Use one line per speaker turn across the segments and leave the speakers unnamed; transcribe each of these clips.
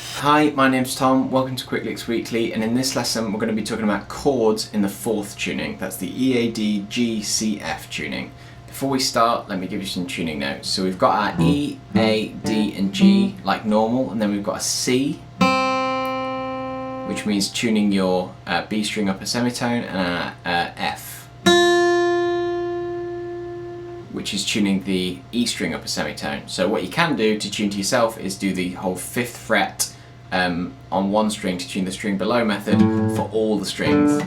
Hi, my name's Tom, welcome to Quick Licks Weekly, and in this lesson we're going to be talking about chords in the fourth tuning. That's the EADGCF tuning. Before we start, let me give you some tuning notes. So we've got our E, A, D and G like normal, and then we've got a C, which means tuning your B string up a semitone, and a F, which is tuning the E string up a semitone. So what you can do to tune to yourself is do the whole 5th fret on one string to tune the string below method for all the strings.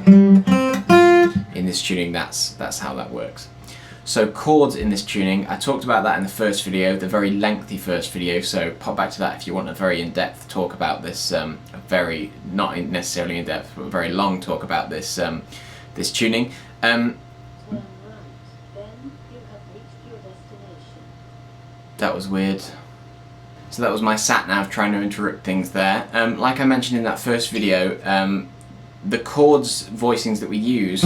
In this tuning, that's how that works. So chords in this tuning, I talked about that in the first video, the very lengthy first video, so pop back to that if you want a very in-depth talk about this, not necessarily in-depth, but a very long talk about this this tuning. That was weird. So that was my sat-nav trying to interrupt things there. Like I mentioned in that first video, the chords voicings that we use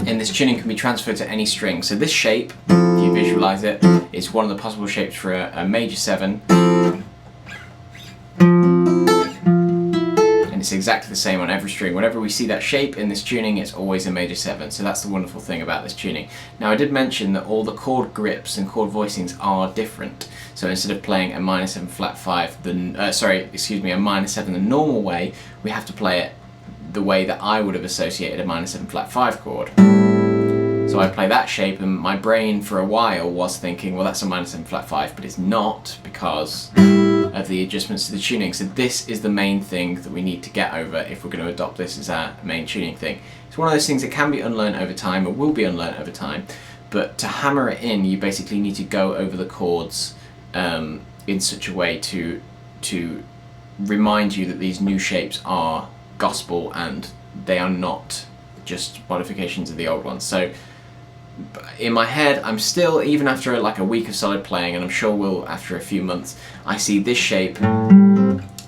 in this tuning can be transferred to any string. So this shape, if you visualize it, is one of the possible shapes for a major 7. And it's exactly the same on every string. Whenever we see that shape in this tuning, it's always a major 7. So that's the wonderful thing about this tuning. Now I did mention that all the chord grips and chord voicings are different. So instead of playing a minor 7 flat 5, a minor 7 the normal way, we have to play it the way that I would have associated a minor 7 flat 5 chord. So I play that shape, and my brain for a while was thinking, well, that's a minor 7 flat 5, but it's not because of the adjustments to the tuning. So this is the main thing that we need to get over if we're going to adopt this as our main tuning thing. It's one of those things that can be unlearned over time, or will be unlearned over time, but to hammer it in, you basically need to go over the chords in such a way to remind you that these new shapes are gospel and they are not just modifications of the old ones. So in my head, I'm still, even after like a week of solid playing, and I'm sure will after a few months, I see this shape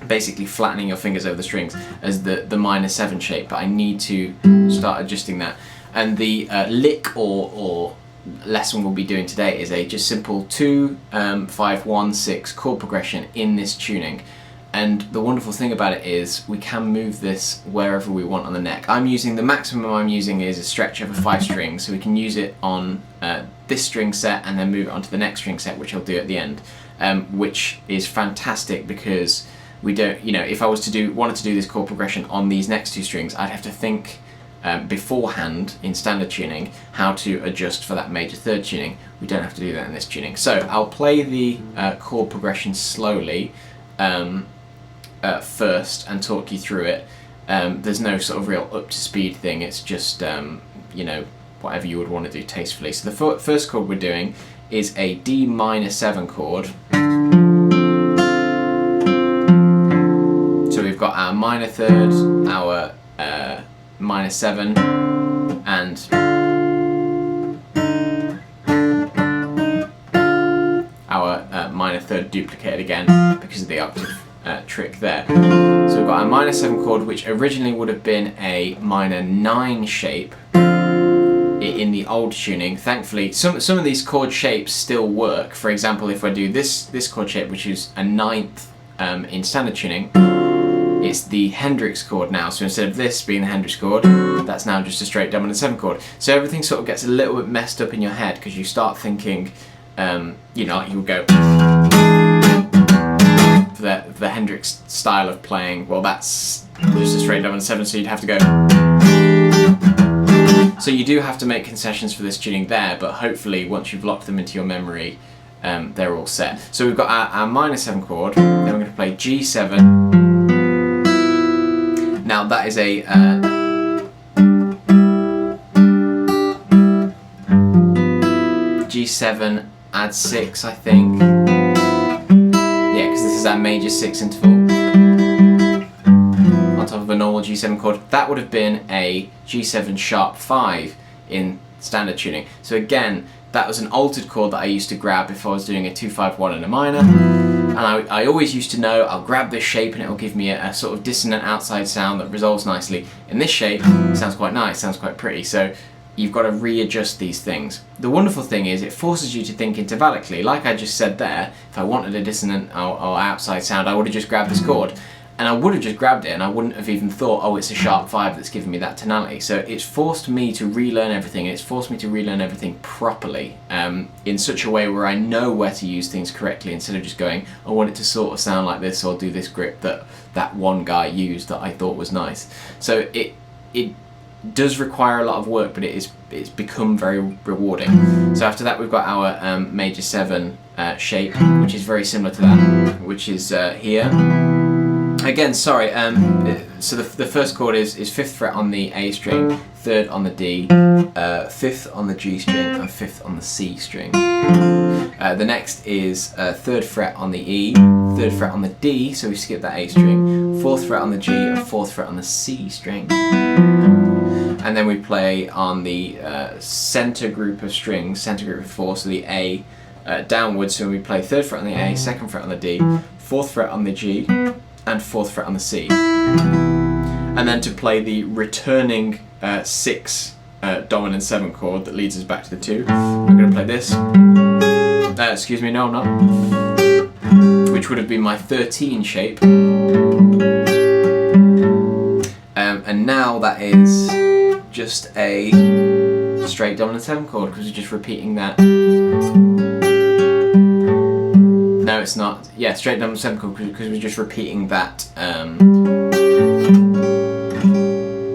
basically flattening your fingers over the strings as the minor 7 shape, but I need to start adjusting that. And the lick or lesson we'll be doing today is a just simple 2, 5, 1, 6 chord progression in this tuning. And the wonderful thing about it is we can move this wherever we want on the neck. The maximum I'm using is a stretch over 5 strings, so we can use it on this string set and then move it onto the next string set, which I'll do at the end, which is fantastic because we don't, if I was wanted to do this chord progression on these next 2 strings, I'd have to think beforehand in standard tuning how to adjust for that major 3rd tuning. We don't have to do that in this tuning. So I'll play the chord progression slowly first and talk you through it. There's no sort of real up to speed thing, it's just whatever you would want to do tastefully. So the first chord we're doing is a D minor 7 chord. So we've got our minor 3rd, our minor 7, and our minor 3rd duplicated again because of the octave trick there. So we've got our minor 7 chord, which originally would have been a minor 9 shape in the old tuning. Thankfully, some of these chord shapes still work. For example, if I do this chord shape, which is a 9th in standard tuning, it's the Hendrix chord now. So instead of this being the Hendrix chord, that's now just a straight dominant 7 chord. So everything sort of gets a little bit messed up in your head because you start thinking, like you would go for the Hendrix style of playing. Well, that's just a straight dominant 7, so you'd have to go. So you do have to make concessions for this tuning there, but hopefully once you've locked them into your memory, they're all set. So we've got our minor 7 chord, then we're going to play G7. Now that is a G7 add 6, I think. Yeah, because this is our major 6 interval on top of a normal G7 chord. That would have been a G7 sharp 5 in standard tuning. So again, that was an altered chord that I used to grab if I was doing a 2, 5, 1 and a minor. And I always used to know, I'll grab this shape and it will give me a sort of dissonant outside sound that resolves nicely. In this shape, it sounds quite nice, sounds quite pretty. So you've got to readjust these things. The wonderful thing is it forces you to think intervallically. Like I just said there, if I wanted a dissonant or outside sound, I would have just grabbed this chord. And I would have just grabbed it and I wouldn't have even thought, oh, it's a sharp 5 that's giving me that tonality. So it's forced me to relearn everything, and it's forced me to relearn everything properly in such a way where I know where to use things correctly, instead of just going, I want it to sort of sound like this or do this grip that one guy used that I thought was nice. So it does require a lot of work, but it's become very rewarding. So after that we've got our major 7 shape, which is very similar to that, which is here. Again, sorry, so the first chord is 5th fret on the A string, 3rd on the D, 5th on the G string, and 5th on the C string. The next is 3rd fret on the E, 3rd fret on the D, so we skip that A string, 4th fret on the G, and 4th fret on the C string. And then we play on the center group of strings, center group of 4, so the A downwards, so we play 3rd fret on the A, 2nd fret on the D, 4th fret on the G, and 4th fret on the C. And then to play the returning 6 dominant 7 chord that leads us back to the 2, I'm going to play this. Excuse me, no I'm not. Which would have been my 13 shape. And now that is just a straight dominant 7 chord, because we're just repeating that. No, it's not. Yeah, straight dominant 7 chord, because we're just repeating that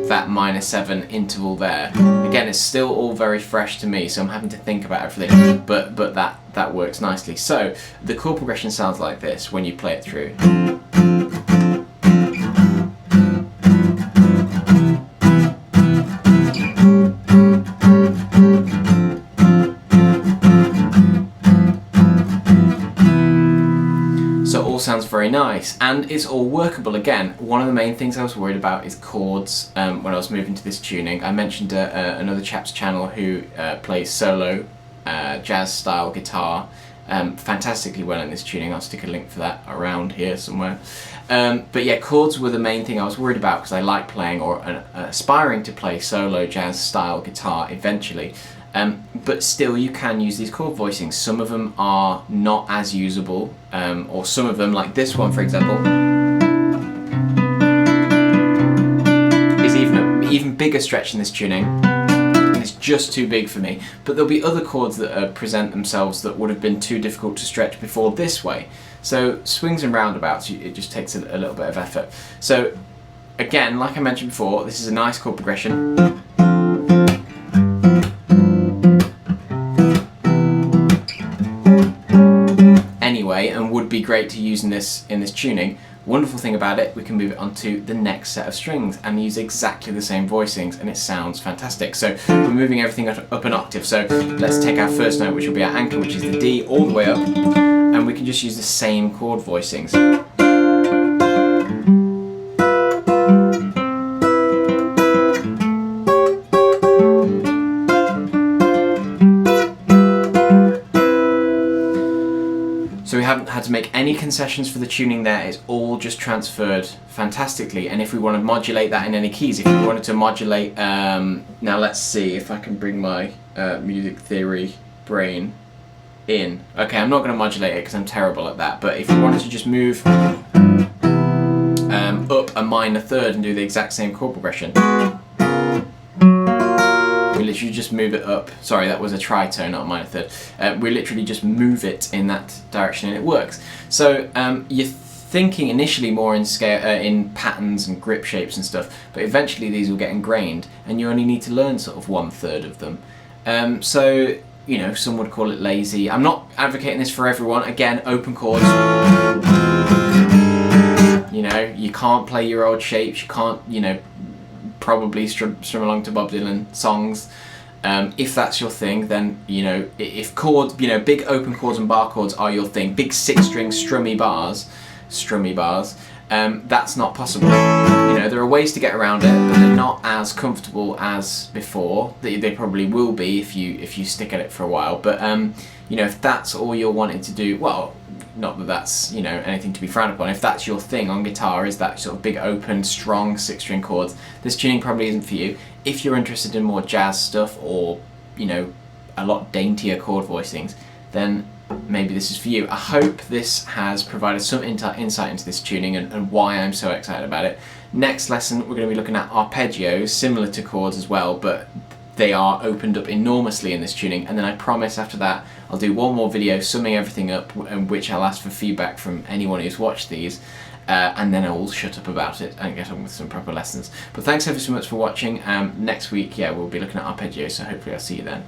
that minor 7 interval there. Again, it's still all very fresh to me, so I'm having to think about everything, but that works nicely. So the chord progression sounds like this when you play it through. Sounds very nice, and it's all workable. Again, one of the main things I was worried about is chords when I was moving to this tuning. I mentioned another chap's channel who plays solo jazz style guitar fantastically well in this tuning. I'll stick a link for that around here somewhere. But yeah, chords were the main thing I was worried about, because I like playing or aspiring to play solo jazz style guitar eventually. But still, you can use these chord voicings. Some of them are not as usable, or some of them, like this one for example, is even bigger stretch in this tuning, and it's just too big for me. But there'll be other chords that present themselves that would have been too difficult to stretch before this way. So swings and roundabouts, it just takes a little bit of effort. So again, like I mentioned before, this is a nice chord progression. And would be great to use in this tuning. Wonderful thing about it, we can move it onto the next set of strings and use exactly the same voicings, and it sounds fantastic. So we're moving everything up an octave. So let's take our first note, which will be our anchor, which is the D, all the way up, and we can just use the same chord voicings. So we haven't had to make any concessions for the tuning there, it's all just transferred fantastically. And if we want to modulate that in any keys, if we wanted to modulate, now let's see if I can bring my music theory brain in. Okay, I'm not going to modulate it because I'm terrible at that, but if we wanted to just move up a minor 3rd and do the exact same chord progression, we literally just move it up. Sorry, that was a tritone, not a minor 3rd. We literally just move it in that direction and it works. So you're thinking initially more in scale, in patterns and grip shapes and stuff, but eventually these will get ingrained, and you only need to learn sort of 1/3 of them. So you know, some would call it lazy. I'm not advocating this for everyone. Again, open chords. You know, you can't play your old shapes. You can't, you know, probably strum along to Bob Dylan songs. If that's your thing, then, you know, if chords, you know, big open chords and bar chords are your thing, big 6-string strummy bars, that's not possible. You know, there are ways to get around it, but they're not as comfortable as before. They probably will be if you stick at it for a while. But you know, if that's all you're wanting to do, well, not that that's, you know, anything to be frowned upon. If that's your thing on guitar, is that sort of big open strong 6-string chords, this tuning probably isn't for you. if you're interested in more jazz stuff, or you know, a lot daintier chord voicings, then maybe this is for you. I hope this has provided some insight into this tuning and why I'm so excited about it. Next lesson we're going to be looking at arpeggios, similar to chords as well, but they are opened up enormously in this tuning, and then I promise after that I'll do one more video summing everything up, in which I'll ask for feedback from anyone who's watched these, and then I will shut up about it and get on with some proper lessons. But thanks ever so much for watching. Next week, yeah, we'll be looking at arpeggios, so hopefully I'll see you then.